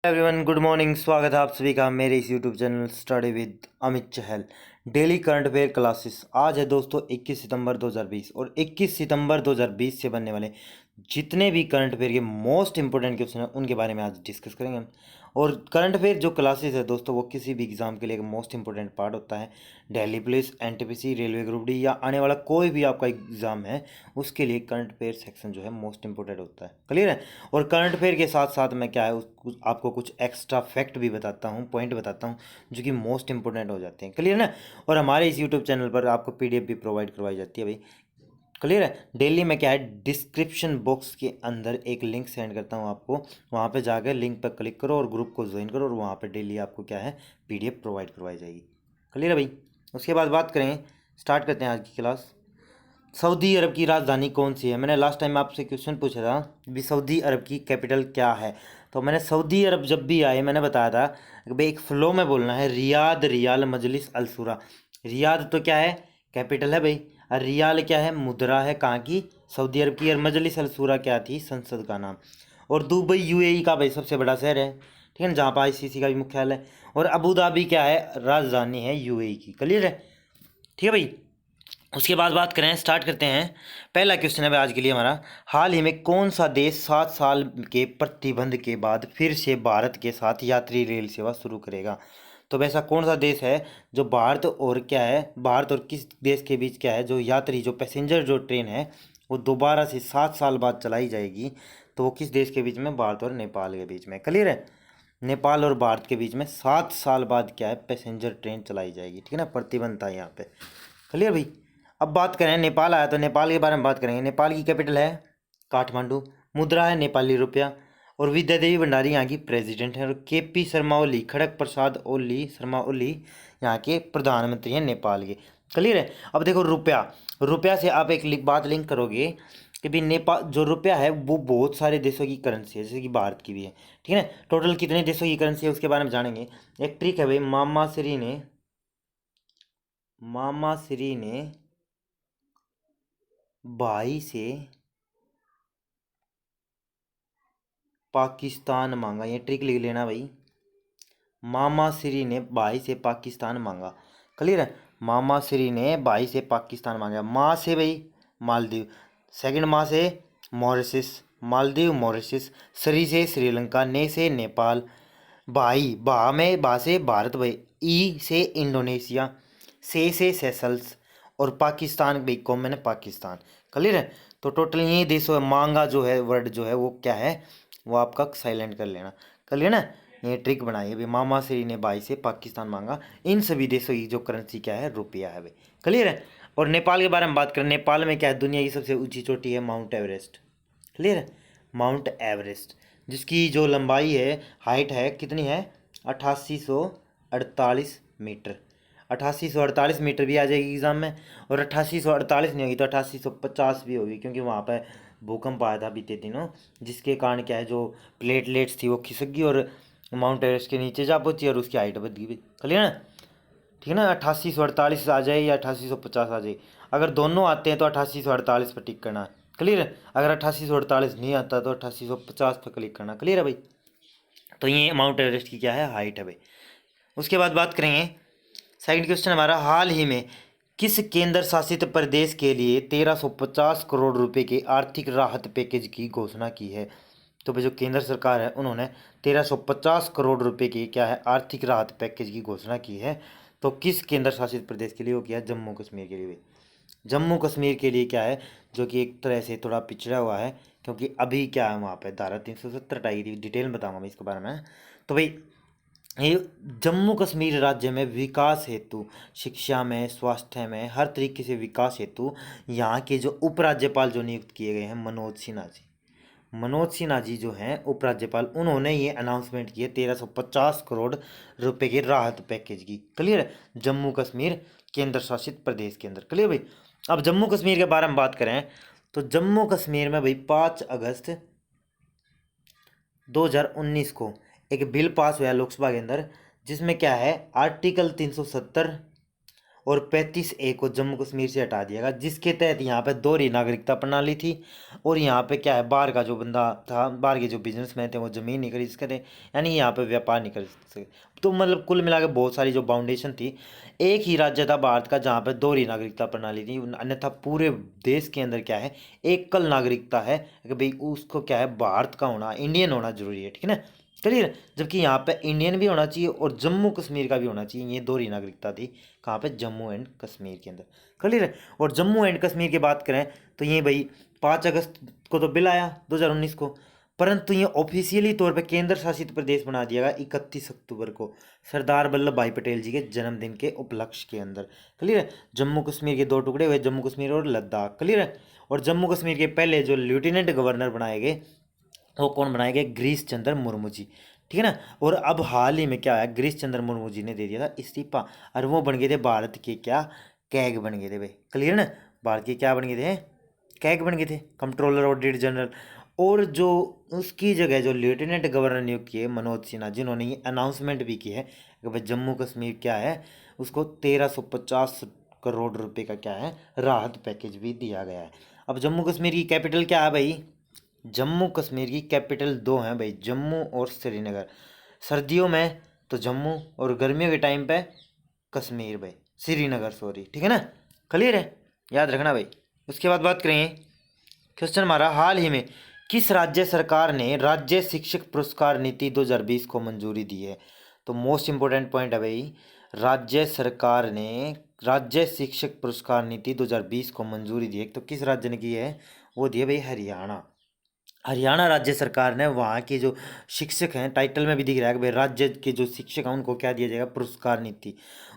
Everyone, good morning. स्वागत है आप सभी का मेरे इस YouTube channel study with Amit Chahal. Daily current affair classes. आज है दोस्तों 21 सितंबर 2020 और 21 सितंबर 2020 से बनने वाले जितने भी करंट अफेयर के मोस्ट इंपॉर्टेंट क्वेश्चन हैं उनके बारे में आज डिस्कस करेंगे हम। और करंट अफेयर जो क्लासेस है दोस्तों वो किसी भी एग्जाम के लिए एक मोस्ट इंपॉर्टेंट पार्ट होता है। Delhi police, NTPC, railway group D या आने वाला कोई भी आपका एग्जाम है उसके लिए करंट अफेयर सेक्शन जो है मोस्ट इंपॉर्टेंट होता है। क्लियर है। और करंट अफेयर के साथ साथ मैं क्या है आपको कुछ एक्स्ट्रा फैक्ट भी बताता हूँ, पॉइंट बताता हूँ जो कि मोस्ट इंपॉर्टेंट हो जाते हैं। क्लियर ना। और हमारे इस यूट्यूब चैनल पर आपको पीडीएफ भी प्रोवाइड करवाई जाती है भाई। क्लियर है। डेली में क्या है डिस्क्रिप्शन बॉक्स के अंदर एक लिंक सेंड करता हूँ आपको, वहाँ पे जाकर लिंक पर क्लिक करो और ग्रुप को ज्वाइन करो और वहाँ पे डेली आपको क्या है पीडीएफ प्रोवाइड करवाई जाएगी। क्लियर है भाई। उसके बाद बात करें, स्टार्ट करते हैं आज की क्लास। सऊदी अरब की राजधानी कौन सी है? मैंने लास्ट टाइम आपसे क्वेश्चन पूछा था भी सऊदी अरब की कैपिटल क्या है। तो मैंने सऊदी अरब जब भी आए मैंने बताया था कि भाई एक फ्लो में बोलना है, रियाद, रियाल, मजलिस, अलसूरा। रियाद तो क्या है कैपिटल है भाई, और रियाल क्या है मुद्रा है कहाँ की, सऊदी अरब की। और मजलिस अलसूरा क्या थी, संसद का नाम। और दुबई यूएई का भाई सबसे बड़ा शहर है, ठीक है ना, जहाँ पर आईसीसी का भी मुख्यालय है। और अबू धाबी क्या है, राजधानी है यूएई की। क्लियर है, ठीक है भाई। उसके बाद बात करें, स्टार्ट करते हैं। पहला क्वेश्चन है भाई आज के लिए हमारा, हाल ही में कौन सा देश 7 साल के प्रतिबंध के बाद फिर से भारत के साथ यात्री रेल सेवा शुरू करेगा? तो वैसा कौन सा देश है जो भारत और क्या है, भारत और किस देश के बीच क्या है जो यात्री जो पैसेंजर जो ट्रेन है वो दोबारा से 7 साल बाद चलाई जाएगी? तो वो किस देश के बीच में? भारत और नेपाल के बीच में। क्लियर है। नेपाल और भारत के बीच में 7 साल बाद क्या है पैसेंजर ट्रेन चलाई जाएगी, ठीक है ना, प्रतिबंध था यहाँ पे। क्लियर भाई। अब बात करें, नेपाल आया तो नेपाल के बारे में बात करेंगे। नेपाल की कैपिटल है काठमांडू, मुद्रा है नेपाली रुपया, और विद्या देवी भंडारी यहाँ की प्रेसिडेंट है, और केपी शर्मा ओली, खड़ग प्रसाद ओली, शर्मा ओली यहाँ के प्रधानमंत्री हैं नेपाल के। क्लियर है। अब देखो रुपया, रुपया से आप एक बात लिंक करोगे कि भाई नेपाल जो रुपया है वो बहुत सारे देशों की करेंसी है, जैसे कि भारत की भी है, ठीक है ना। टोटल कितने देशों की करेंसी है उसके बारे में जानेंगे। एक ट्रिक है भाई, मामा श्री ने भाई से पाकिस्तान मांगा। ये ट्रिक लिख लेना भाई, मामा श्री ने भाई से पाकिस्तान मांगा। क्लियर है। मामा श्री ने भाई से पाकिस्तान मांगा। माँ से भाई मालदीव, सेकंड माँ से मॉरिशस, मालदीव मॉरिशस, श्री से श्रीलंका, ने से नेपाल, भाई भा में भा से भारत भाई, ई से इंडोनेशिया, से सेशल्स, और पाकिस्तान भाई कौन मैंने पाकिस्तान। क्लियर है। तो टोटल ये देशों मांगा जो है वर्ड जो है वो क्या है, वो आपका साइलेंट कर लेना। क्लियर ना। ये ट्रिक बनाई है भाई, मामा श्री ने भाई से पाकिस्तान मांगा। इन सभी देशों की जो करेंसी क्या है रुपया है भाई। क्लियर है। और नेपाल के बारे में बात करें, नेपाल में क्या है दुनिया की सबसे ऊंची चोटी है माउंट एवरेस्ट। क्लियर है। माउंट एवरेस्ट जिसकी जो लंबाई है, हाइट है कितनी है, 8848 मीटर। 8848 मीटर भी आ जाएगी एग्जाम में। और 8848 नहीं होगी तो 8850 भी होगी, क्योंकि वहाँ पर भूकंप आया था बीते दिनों, जिसके कारण क्या है जो प्लेटलेट्स थी वो खिसक गई और माउंट एवरेस्ट के नीचे जा पहुंची और उसकी हाइट बढ़ गई। क्लियर ना। ठीक है ना। 8848 आ जाए या 8850 आ जाए, अगर दोनों आते हैं तो 8848 पर टिक करना। क्लियर है। अगर 8848 नहीं आता तो 8850 पर क्लिक करना। क्लियर है भाई। तो ये माउंट एवरेस्ट की क्या है हाइट है भाई। उसके बाद बात करेंगे, सेकंड क्वेश्चन हमारा, हाल ही में किस केंद्र शासित प्रदेश के लिए 1350 करोड़ रुपए के आर्थिक राहत पैकेज की घोषणा की है? तो भाई जो केंद्र सरकार है उन्होंने 1350 करोड़ रुपए की क्या है आर्थिक राहत पैकेज की घोषणा की है। तो किस केंद्र शासित प्रदेश के लिए वो किया? जम्मू कश्मीर के लिए भाई। जम्मू कश्मीर के लिए क्या है जो कि एक तरह से थोड़ा पिछड़ा हुआ है, क्योंकि अभी क्या है वहाँ पे धारा 370 हटाई गई थी। डिटेल में बताऊंगा मैं इसके बारे में। तो भाई ये जम्मू कश्मीर राज्य में विकास हेतु, शिक्षा में, स्वास्थ्य में, हर तरीके से विकास हेतु यहाँ के जो उपराज्यपाल जो नियुक्त किए गए हैं मनोज सिन्हा जी, मनोज सिन्हा जी जो हैं उपराज्यपाल, उन्होंने ये अनाउंसमेंट की है 1350 करोड़ रुपए के राहत पैकेज की। क्लियर है। जम्मू कश्मीर केंद्र शासित प्रदेश के अंदर। क्लियर भाई। अब जम्मू कश्मीर के बारे में बात करें तो जम्मू कश्मीर में भाई 5 अगस्त 2019 को एक बिल पास हुआ लोकसभा के अंदर, जिसमें क्या है आर्टिकल 370 और 35A को जम्मू कश्मीर से हटा दिया गया, जिसके तहत यहाँ पे दोहरी नागरिकता प्रणाली थी। और यहाँ पे क्या है, बाहर का जो बंदा था, बाहर के जो बिजनेसमैन थे, वो ज़मीन नहीं खरीद सकते, यानी यहाँ पे व्यापार नहीं कर सकते। तो मतलब कुल मिला के बहुत सारी जो बाउंडेशन थी। एक ही राज्य था भारत का जहाँ पे दोहरी नागरिकता प्रणाली थी, अन्यथा पूरे देश के अंदर क्या है, एकल नागरिकता है कि भाई उसको क्या है, भारत का होना, इंडियन होना जरूरी है, ठीक है ना, क्लियर। जबकि यहाँ पे इंडियन भी होना चाहिए और जम्मू कश्मीर का भी होना चाहिए, ये दोहरी नागरिकता थी कहाँ पे, जम्मू एंड कश्मीर के अंदर, क्लियर है। और जम्मू एंड कश्मीर की बात करें तो ये भाई 5 अगस्त को तो बिल आया 2019 को, परंतु ये ऑफिशियली तौर पे केंद्र शासित प्रदेश बना दिया गया 31 अक्टूबर को, सरदार वल्लभ भाई पटेल जी के जन्मदिन के उपलक्ष्य के अंदर, क्लियर है। जम्मू कश्मीर के 2 टुकड़े हुए, जम्मू कश्मीर और लद्दाख, क्लियर है। और जम्मू कश्मीर के पहले जो लेफ्टिनेंट गवर्नर बनाए गए, वो कौन बनाए गए, गिरीश चंद्र मुर्मू जी, ठीक है ना। और अब हाल ही में क्या है, गिरीश चंद्र मुर्मू जी ने दे दिया था इस्तीफा, और वो बन गए थे भारत के क्या, कैग बन गए थे भाई, क्लियर ना। भारत के क्या बन गए थे, कैग बन गए थे, कंट्रोलर ऑडिट जनरल। और जो उसकी जगह जो लेफ्टिनेंट गवर्नर नियुक्त किए मनोज सिन्हा, जिन्होंने ये अनाउंसमेंट भी की है कि भाई जम्मू कश्मीर क्या है, उसको 1350 करोड़ रुपए का क्या है, राहत पैकेज भी दिया गया है। अब जम्मू कश्मीर की कैपिटल क्या है भाई, जम्मू कश्मीर की कैपिटल दो हैं भाई, जम्मू और श्रीनगर। सर्दियों में तो जम्मू, और गर्मियों के टाइम पे कश्मीर भाई, श्रीनगर सॉरी, ठीक है ना, क्लियर है, याद रखना भाई। उसके बाद बात करेंगे, क्वेश्चन हमारा, हाल ही में किस राज्य सरकार ने राज्य शिक्षक पुरस्कार नीति 2020 को मंजूरी दी है। तो मोस्ट इंपोर्टेंट पॉइंट है भाई, राज्य सरकार ने राज्य शिक्षक पुरस्कार नीति 2020 को मंजूरी दी है, तो किस राज्य ने की है, वो दी है भाई हरियाणा। हरियाणा राज्य सरकार ने वहाँ के जो शिक्षक हैं, टाइटल में भी दिख रहा है कि भाई राज्य के जो शिक्षक हैं उनको क्या दिया जाएगा, पुरस्कार नीति।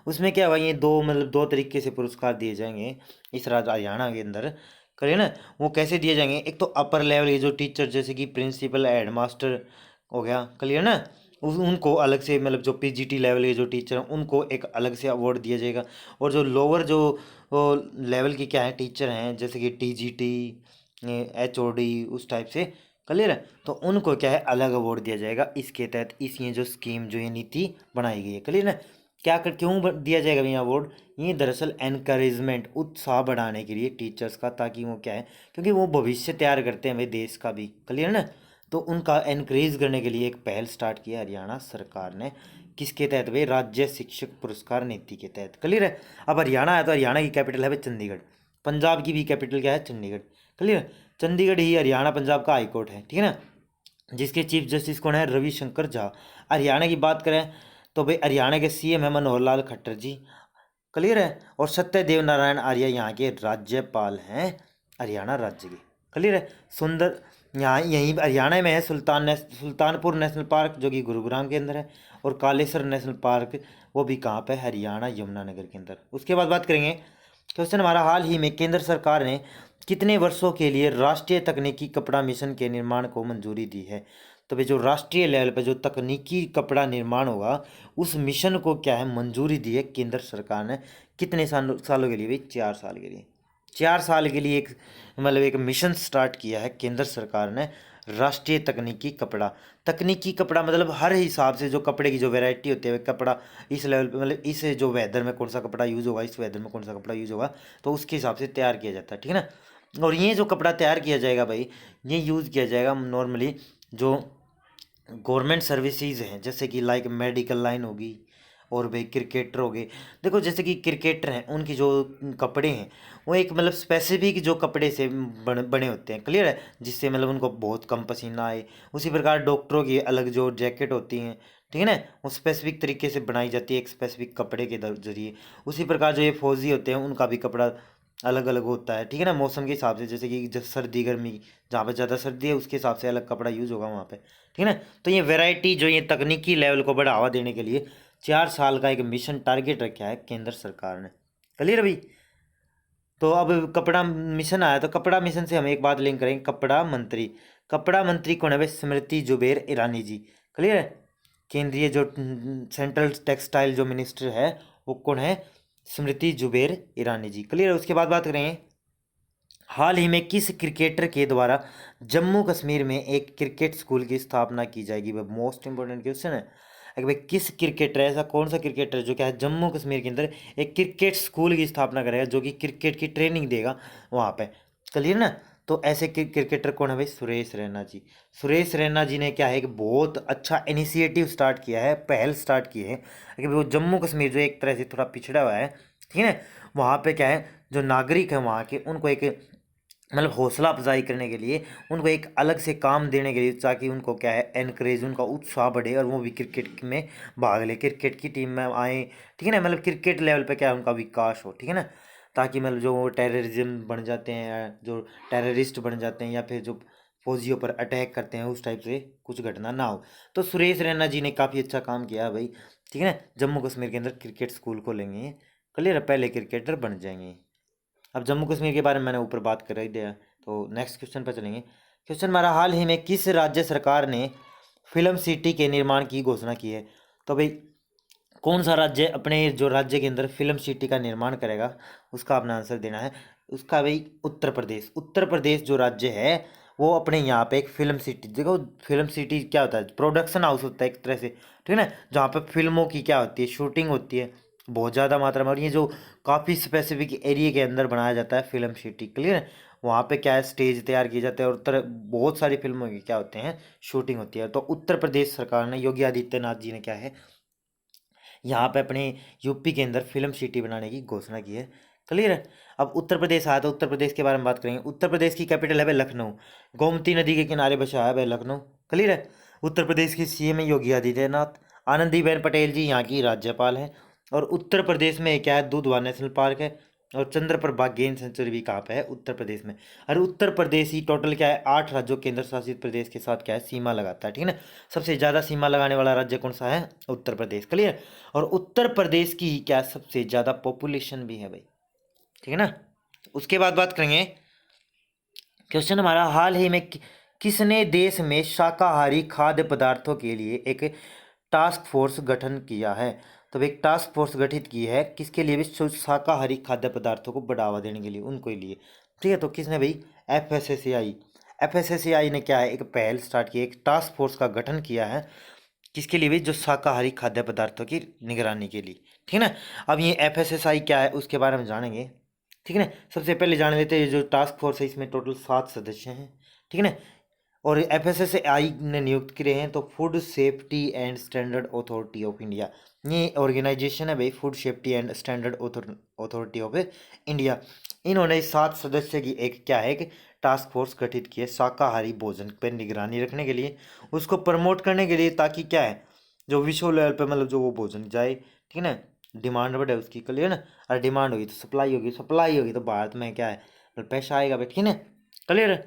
उसमें क्या होगा, ये दो मतलब दो तरीके से पुरस्कार दिए जाएंगे इस राज्य हरियाणा के अंदर, करिए ना। वो कैसे दिए जाएंगे, एक तो अपर लेवल के जो टीचर जैसे कि प्रिंसिपल, हेडमास्टर हो गया, क्लियर ना, उनको अलग से, मतलब जो पीजीटी लेवल के जो टीचर हैं उनको एक अलग से अवार्ड दिया जाएगा। और जो लोअर जो लेवल के क्या है टीचर हैं, जैसे कि टीजीटी, एचओडी, उस टाइप से, क्लियर है, तो उनको क्या है, अलग अवार्ड दिया जाएगा इसके तहत, इस ये जो स्कीम जो ये नीति बनाई गई है, क्लियर ना। क्या कर क्यों दिया जाएगा भैया अवार्ड, ये दरअसल एनकरेजमेंट, उत्साह बढ़ाने के लिए टीचर्स का, ताकि वो क्या है, क्योंकि वो भविष्य तैयार करते हैं भाई देश का भी, क्लियर ना। तो उनका एनकरेज करने के लिए एक पहल स्टार्ट किया हरियाणा सरकार ने, किसके तहत भाई, राज्य शिक्षक पुरस्कार नीति के तहत, क्लियर है। अब हरियाणा है तो हरियाणा की कैपिटल है भाई चंडीगढ़, पंजाब की भी कैपिटल क्या है, चंडीगढ़, क्लियर। चंडीगढ़ ही हरियाणा पंजाब का हाईकोर्ट है, ठीक है ना, जिसके चीफ जस्टिस कौन है, रविशंकर झा। हरियाणा की बात करें तो भाई हरियाणा के सीएम है मनोहर लाल खट्टर जी, क्लियर है। और सत्यदेव नारायण आर्य यहाँ के राज्यपाल हैं हरियाणा राज्य के, क्लियर है। सुंदर, यहाँ यहीं हरियाणा में है सुल्तानपुर नेशनल पार्क, जो कि गुरुग्राम के अंदर है। और कालेसर नेशनल पार्क, वो भी कहाँ पे, हरियाणा यमुनानगर के अंदर। उसके बाद बात करेंगे, क्वेश्चन हमारा, हाल ही में केंद्र सरकार ने कितने वर्षों के लिए राष्ट्रीय तकनीकी कपड़ा मिशन के निर्माण को मंजूरी दी है। तो भाई जो राष्ट्रीय लेवल पर जो तकनीकी कपड़ा निर्माण होगा, उस मिशन को क्या है, मंजूरी दी है केंद्र सरकार ने, कितने सालों के लिए भाई, 4 साल के लिए। 4 साल के लिए एक मतलब एक मिशन स्टार्ट किया है केंद्र सरकार ने, राष्ट्रीय तकनीकी कपड़ा। तकनीकी कपड़ा मतलब हर हिसाब से जो कपड़े की जो वैरायटी होती है, कपड़ा इस लेवल पे, मतलब इस जो वेदर में कौन सा कपड़ा यूज़ होगा, इस वेदर में कौन सा कपड़ा यूज़ होगा, तो उसके हिसाब से तैयार किया जाता है, ठीक है ना। और ये जो कपड़ा तैयार किया जाएगा भाई, ये यूज़ किया जाएगा नॉर्मली जो गवर्नमेंट सर्विसेज हैं, जैसे कि लाइक मेडिकल लाइन होगी, और भाई क्रिकेटर हो गए। देखो जैसे कि क्रिकेटर हैं, उनकी जो कपड़े हैं वो एक मतलब स्पेसिफिक जो कपड़े से बने होते हैं, क्लियर है, जिससे मतलब उनको बहुत कम पसीना आए। उसी प्रकार डॉक्टरों की अलग जो जैकेट होती हैं, ठीक है ना, वो स्पेसिफिक तरीके से बनाई जाती है एक स्पेसिफिक कपड़े के जरिए। उसी प्रकार जो ये फौजी होते हैं उनका भी कपड़ा अलग अलग होता है, ठीक है ना, मौसम के हिसाब से, जैसे कि जब सर्दी गर्मी, जहाँ पर ज़्यादा सर्दी है उसके हिसाब से अलग कपड़ा यूज़ होगा वहाँ पे, ठीक है ना। तो ये वैरायटी जो ये तकनीकी लेवल को बढ़ावा देने के लिए 4 साल का एक मिशन टारगेट रखा है केंद्र सरकार ने, क्लियर भाई। तो अब कपड़ा मिशन आया, तो कपड़ा मिशन से हम एक बात लिंक करेंगे, कपड़ा मंत्री कौन है भाई, स्मृति जुबेर ईरानी जी, क्लियर है। केंद्रीय जो सेंट्रल टेक्सटाइल जो मिनिस्टर है वो कौन है, स्मृति जुबेर ईरानी जी, क्लियर है। उसके बाद बात करेंगे, हाल ही में किस क्रिकेटर के द्वारा जम्मू कश्मीर में एक क्रिकेट स्कूल की स्थापना की जाएगी, वह मोस्ट इंपोर्टेंट क्वेश्चन है। कि भाई किस क्रिकेटर, ऐसा कौन सा क्रिकेटर जो क्या है जम्मू कश्मीर के अंदर एक क्रिकेट स्कूल की स्थापना करेगा जो कि क्रिकेट की ट्रेनिंग देगा वहाँ पे। क्लियर ना। तो ऐसे क्रिकेटर कौन है भाई? सुरेश रैना जी। सुरेश रैना जी ने क्या है कि बहुत अच्छा इनिशिएटिव स्टार्ट किया है, पहल स्टार्ट की है कि वो जम्मू कश्मीर जो एक तरह से थोड़ा पिछड़ा हुआ है, ठीक है, वहाँ पे क्या है जो नागरिक है वहाँ के, उनको एक मतलब हौसला अफजाई करने के लिए, उनको एक अलग से काम देने के लिए, ताकि उनको क्या है एनकरेज, उनका उत्साह बढ़े और वो भी क्रिकेट में भाग ले, क्रिकेट की टीम में आए, ठीक है ना, मतलब क्रिकेट लेवल पे क्या है उनका विकास हो, ठीक है ना, ताकि मतलब जो टेररिज्म बन जाते हैं, जो टेररिस्ट बन जाते हैं या फिर जो फौजियों पर अटैक करते हैं, उस टाइप से कुछ घटना ना हो। तो सुरेश रैना जी ने काफ़ी अच्छा काम किया है भाई, ठीक है ना। जम्मू कश्मीर के अंदर क्रिकेट स्कूल खोलेंगे, क्लियर है, पहले क्रिकेटर बन जाएंगे। अब जम्मू कश्मीर के बारे में मैंने ऊपर बात कर ही दिया, तो नेक्स्ट क्वेश्चन पर चलेंगे। क्वेश्चन हमारा, हाल ही में किस राज्य सरकार ने फिल्म सिटी के निर्माण की घोषणा की है? तो भाई कौन सा राज्य अपने जो राज्य के अंदर फिल्म सिटी का निर्माण करेगा, उसका अपना आंसर देना है। उसका भाई उत्तर प्रदेश। उत्तर प्रदेश जो राज्य है वो अपने यहाँ पे एक फिल्म सिटी, देखो फिल्म सिटी क्या होता है, प्रोडक्शन हाउस होता है एक तरह से, ठीक है ना, जहाँ पे फिल्मों की क्या होती है शूटिंग होती है बहुत ज़्यादा मात्रा में, और ये जो काफ़ी स्पेसिफिक एरिया के अंदर बनाया जाता है फिल्म सिटी, क्लियर है। वहाँ पे क्या है स्टेज तैयार किए जाते हैं और तरह बहुत सारी फिल्मों की क्या होते हैं शूटिंग होती है। तो उत्तर प्रदेश सरकार ने, योगी आदित्यनाथ जी ने क्या है यहाँ पे अपने यूपी के अंदर फिल्म सिटी बनाने की घोषणा की है, क्लियर है। अब उत्तर प्रदेश आया तो उत्तर प्रदेश के बारे में बात करेंगे। उत्तर प्रदेश की कैपिटल है भाई लखनऊ, गोमती नदी के किनारे बसा है भाई लखनऊ, क्लियर है। उत्तर प्रदेश की सीएम है योगी आदित्यनाथ। आनंदीबेन पटेल जी यहाँ की राज्यपाल हैं। और उत्तर प्रदेश में क्या है, दुधवा नेशनल पार्क है, और चंद्रप्रभा गेम सेंचुरी भी कहाँ पे है, उत्तर प्रदेश में। और उत्तर प्रदेश ही टोटल क्या है 8 राज्यों केंद्र शासित प्रदेश के साथ क्या है सीमा लगाता है, ठीक है ना। सबसे ज़्यादा सीमा लगाने वाला राज्य कौन सा है? उत्तर प्रदेश, क्लियर। और उत्तर प्रदेश की क्या सबसे ज़्यादा पॉपुलेशन भी है भाई, ठीक है ना। उसके बाद बात करेंगे। क्वेश्चन हमारा, हाल ही में किसने देश में शाकाहारी खाद्य पदार्थों के लिए एक टास्क फोर्स गठन किया है? तो एक टास्क फोर्स गठित की है किसके लिए भी? शाकाहारी खाद्य पदार्थों को बढ़ावा देने के लिए, उनको ही लिए, ठीक है। तो किसने भाई? एफएसएसएआई। एफएसएसएआई ने क्या है एक पहल स्टार्ट की, एक टास्क फोर्स का गठन किया है किसके लिए भी? जो शाकाहारी खाद्य पदार्थों की निगरानी के लिए, ठीक है ना। अब ये एफएसएसआई क्या है उसके बारे में जानेंगे, ठीक है ना। सबसे पहले जान लेते हैं जो टास्क फोर्स है, इसमें टोटल 7 सदस्य हैं, ठीक है ना। और एफएसएसएआई ने नियुक्त किए हैं तो food safety and standard authority of India, ये ऑर्गेनाइजेशन है भाई, food safety and standard authority of India. इन्होंने 7 सदस्य की एक क्या है कि टास्क फोर्स गठित की है शाकाहारी भोजन पर निगरानी रखने के लिए, उसको प्रमोट करने के लिए, ताकि क्या है जो विश्व लेवल पे मतलब जो वो भोजन जाए, ठीक है ना, डिमांड बढ़े उसकी, क्लियर ना। और डिमांड होगी तो सप्लाई होगी, सप्लाई होगी तो भारत में क्या है मतलब पैसा आएगा भाई, ठीक है ना, क्लियर।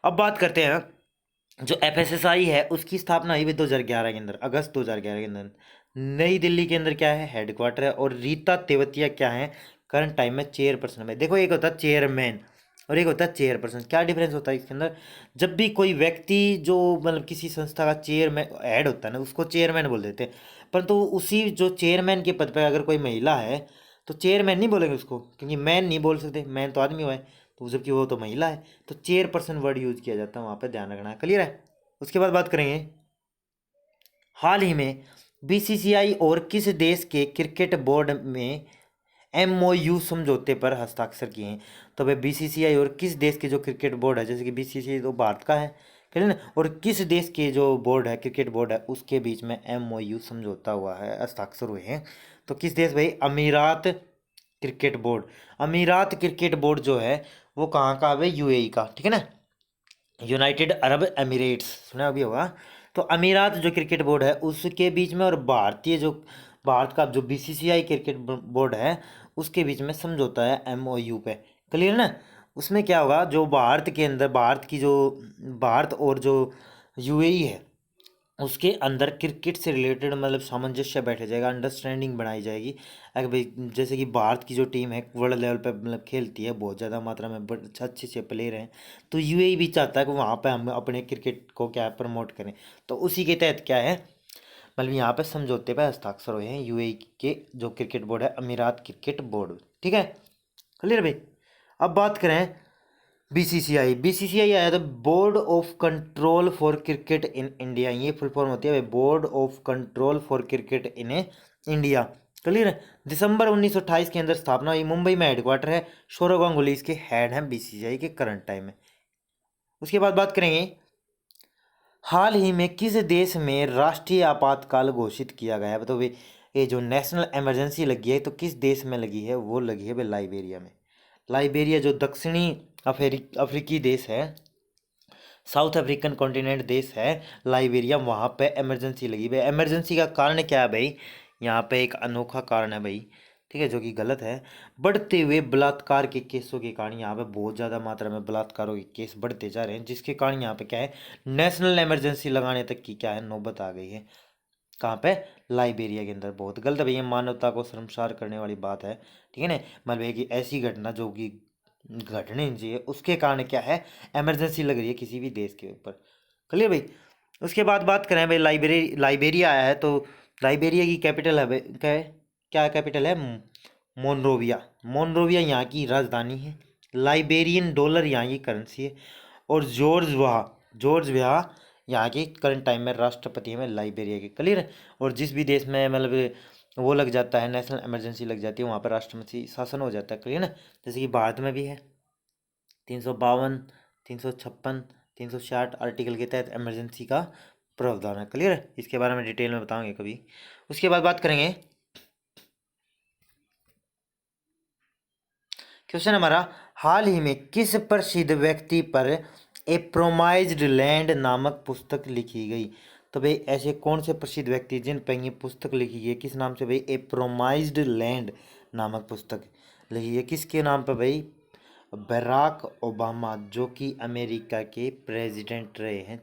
अब बात करते हैं जो एफएसएसआई है उसकी स्थापना हुई 2011 के अंदर, अगस्त 2011 के अंदर, नई दिल्ली के अंदर क्या है हेडक्वार्टर है। और रीता तेवतिया क्या है करंट टाइम में चेयरपर्सन में। देखो एक होता है चेयरमैन और एक होता है चेयरपर्सन, क्या डिफरेंस होता है इसके अंदर? जब भी कोई व्यक्ति जो मतलब किसी संस्था का चेयरमैन हेड होता है ना, उसको चेयरमैन बोल देते हैं। परंतु उसी जो चेयरमैन के पद पर अगर कोई महिला है तो चेयरमैन नहीं बोलेंगे उसको, क्योंकि मैन नहीं बोल सकते, मैन तो आदमी हुआ है, तो जबकि वो तो महिला है, तो चेयरपर्सन वर्ड यूज किया जाता है वहाँ पे, ध्यान रखना है, क्लियर है। उसके बाद बात करेंगे, हाल ही में बीसीसीआई और किस देश के क्रिकेट बोर्ड में एमओयू समझौते पर हस्ताक्षर किए हैं? तो भाई बीसीसीआई और किस देश के जो क्रिकेट बोर्ड है, जैसे कि बीसीसीआई तो भारत का है, क्लियर ना, और किस देश के जो बोर्ड है क्रिकेट बोर्ड है उसके बीच में एमओयू समझौता हुआ है, हस्ताक्षर हुए हैं। तो किस देश भाई? अमीरात क्रिकेट बोर्ड। अमीरात क्रिकेट बोर्ड जो है वो कहाँ का है भाई? यूएई का, ठीक है ना, यूनाइटेड अरब एमिरेट्स, सुना अभी होगा। तो अमीरात जो क्रिकेट बोर्ड है उसके बीच में और भारतीय जो भारत का जो बीसीसीआई क्रिकेट बोर्ड है उसके बीच में समझौता है एमओयू पे, क्लियर ना। उसमें क्या होगा, जो भारत के अंदर भारत की जो भारत और जो यूएई है उसके अंदर क्रिकेट से रिलेटेड मतलब सामंजस्य बैठ जाएगा, अंडरस्टैंडिंग बनाई जाएगी। अगर भाई जैसे कि भारत की जो टीम है वर्ल्ड लेवल पे मतलब खेलती है बहुत ज़्यादा मात्रा में, बड़े अच्छे से प्लेयर हैं, तो यूएई भी चाहता है कि वहाँ पे हम अपने क्रिकेट को क्या प्रमोट करें। तो उसी के तहत क्या है मतलब यहाँ पे समझौते पे हस्ताक्षर हुए हैं यूएई के जो क्रिकेट बोर्ड है, अमीरात क्रिकेट बोर्ड, ठीक है, क्लियर भाई। अब बात करें बीसीसीआई आया था, board of control for cricket in India. ये फुल फॉर्म होती है board of control for cricket in India. Clear है। दिसंबर 1928 के अंदर स्थापना हुई, मुंबई में हेडक्वार्टर है, सौरव गांगुली इसके हेड हैं बीसीसीआई के करंट टाइम में। उसके बाद बात करेंगे हाल ही में किस देश में राष्ट्रीय आपातकाल घोषित किया गया है। तो भाई ये जो नेशनल इमरजेंसी लगी है तो किस देश में लगी है, वो लगी है भाई लाइबेरिया में। लाइबेरिया जो दक्षिणी अफ्रीकी देश है, साउथ अफ्रीकन कॉन्टिनेंट देश है लाइबेरिया, वहाँ पे इमरजेंसी लगी भाई। इमरजेंसी का कारण क्या है भाई, यहाँ पे एक अनोखा कारण है भाई, ठीक है, जो कि गलत है। बढ़ते हुए बलात्कार के केसों के कारण यहाँ पे बहुत ज़्यादा मात्रा में बलात्कारों के केस बढ़ते जा रहे हैं, जिसके कारण यहाँ पे क्या है नेशनल इमरजेंसी लगाने तक की क्या है नौबत आ गई है। कहाँ पे, लाइबेरिया के अंदर। बहुत गलत है भैया, मानवता को शर्मसार करने वाली बात है, ठीक है ना। मतलब है कि ऐसी घटना जो कि घटने नहीं चाहिए, उसके कारण क्या है इमरजेंसी लग रही है किसी भी देश के ऊपर। क्लियर भाई। उसके बाद बात करें भाई लाइबेरिया आया है तो लाइबेरिया की कैपिटल है भाई, क्या कैपिटल है, मोनरोविया। मोनरोविया यहाँ की राजधानी है। लाइबेरियन डॉलर यहाँ की करेंसी है। और जॉर्ज वाह यहाँ के करंट टाइम में राष्ट्रपति है लाइबेरिया के। क्लियर है। और जिस भी देश में मतलब वो लग जाता है, नेशनल इमरजेंसी लग जाती है, वहाँ पर राष्ट्रपति शासन हो जाता है। क्लियर ना। जैसे कि भारत में भी है 352, 356, 360 आर्टिकल के तहत इमरजेंसी का प्रावधान है। क्लियर है। इसके बारे में डिटेल में बताएंगे कभी। उसके बाद बात करेंगे क्वेश्चन हमारा, हाल ही में किस प्रसिद्ध व्यक्ति पर ए प्रोमाइज्ड लैंड नामक पुस्तक लिखी गई। तो भाई ऐसे कौन से प्रसिद्ध व्यक्ति जिन पर ये पुस्तक लिखी गई, किस नाम से भाई, ए प्रोमाइज्ड लैंड नामक पुस्तक लिखी है, किसके नाम पर भाई, बराक ओबामा, जो कि अमेरिका के प्रेसिडेंट रहे हैं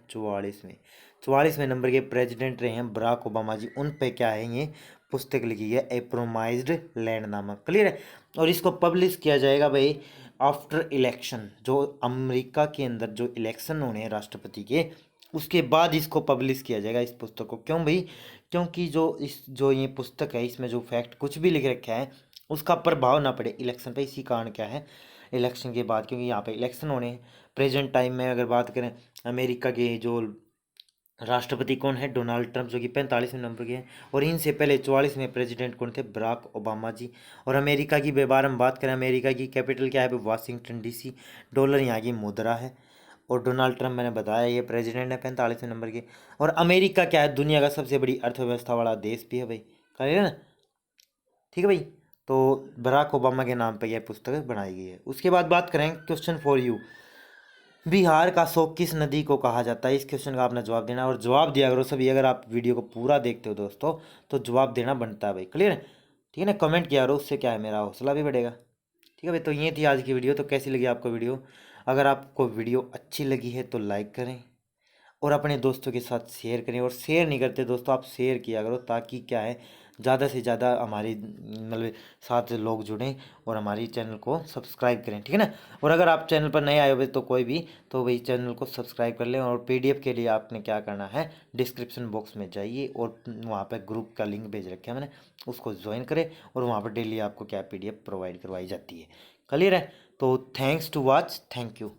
44वें नंबर के प्रेसिडेंट रहे हैं बराक ओबामा जी, उन पे क्या है ये पुस्तक लिखी है ए प्रोमाइज्ड लैंड नामक। क्लियर है। और इसको पब्लिश किया जाएगा भाई आफ्टर इलेक्शन, जो अमेरिका के अंदर जो इलेक्शन होने हैं राष्ट्रपति के, उसके बाद इसको पब्लिश किया जाएगा इस पुस्तक को। क्यों भाई, क्योंकि जो ये पुस्तक है इसमें जो फैक्ट कुछ भी लिख रखा है उसका प्रभाव ना पड़े इलेक्शन पे। इसी कारण क्या है इलेक्शन के बाद, क्योंकि यहाँ पे इलेक्शन होने हैं प्रेजेंट टाइम में। अगर बात करें अमेरिका के जो राष्ट्रपति कौन है, डोनाल्ड ट्रंप, जो कि 45वें नंबर के हैं। और इनसे पहले 44वें प्रेसिडेंट कौन थे, बराक ओबामा जी। और अमेरिका की बार हम बात करें, अमेरिका की कैपिटल क्या है, वाशिंगटन डीसी। डॉलर यहाँ की मुद्रा है। और डोनाल्ड ट्रंप मैंने बताया ये प्रेसिडेंट है 45वें नंबर के। और अमेरिका क्या है, दुनिया का सबसे बड़ी अर्थव्यवस्था वाला देश भी है भाई। करें ना, ठीक है भाई। तो बराक ओबामा के नाम पर यह पुस्तक बनाई गई है। उसके बाद बात करें क्वेश्चन फॉर यू, बिहार का शोक किस नदी को कहा जाता है। इस क्वेश्चन का आपने जवाब देना और जवाब दिया करो सभी। अगर आप वीडियो को पूरा देखते हो दोस्तों तो जवाब देना बनता है भाई। क्लियर है, ठीक है ना। कमेंट किया करो, उससे क्या है मेरा हौसला भी बढ़ेगा। ठीक है भाई। तो ये थी आज की वीडियो। तो कैसी लगी आपको वीडियो, अगर आपको वीडियो अच्छी लगी है तो लाइक करें और अपने दोस्तों के साथ शेयर करें। और शेयर नहीं करते दोस्तों, आप शेयर किया करो, ताकि क्या है ज़्यादा से ज़्यादा हमारी मतलब साथ लोग जुड़ें और हमारी चैनल को सब्सक्राइब करें, ठीक है ना। और अगर आप चैनल पर नए आए हुए तो कोई भी, तो भाई चैनल को सब्सक्राइब कर लें। और पीडीएफ के लिए आपने क्या करना है, डिस्क्रिप्शन बॉक्स में जाइए और वहाँ पर ग्रुप का लिंक भेज रखे है मैंने, उसको ज्वाइन करें। और वहाँ पर डेली आपको क्या पीडीएफ प्रोवाइड करवाई जाती है। क्लियर है। तो thanks to watch, thank you.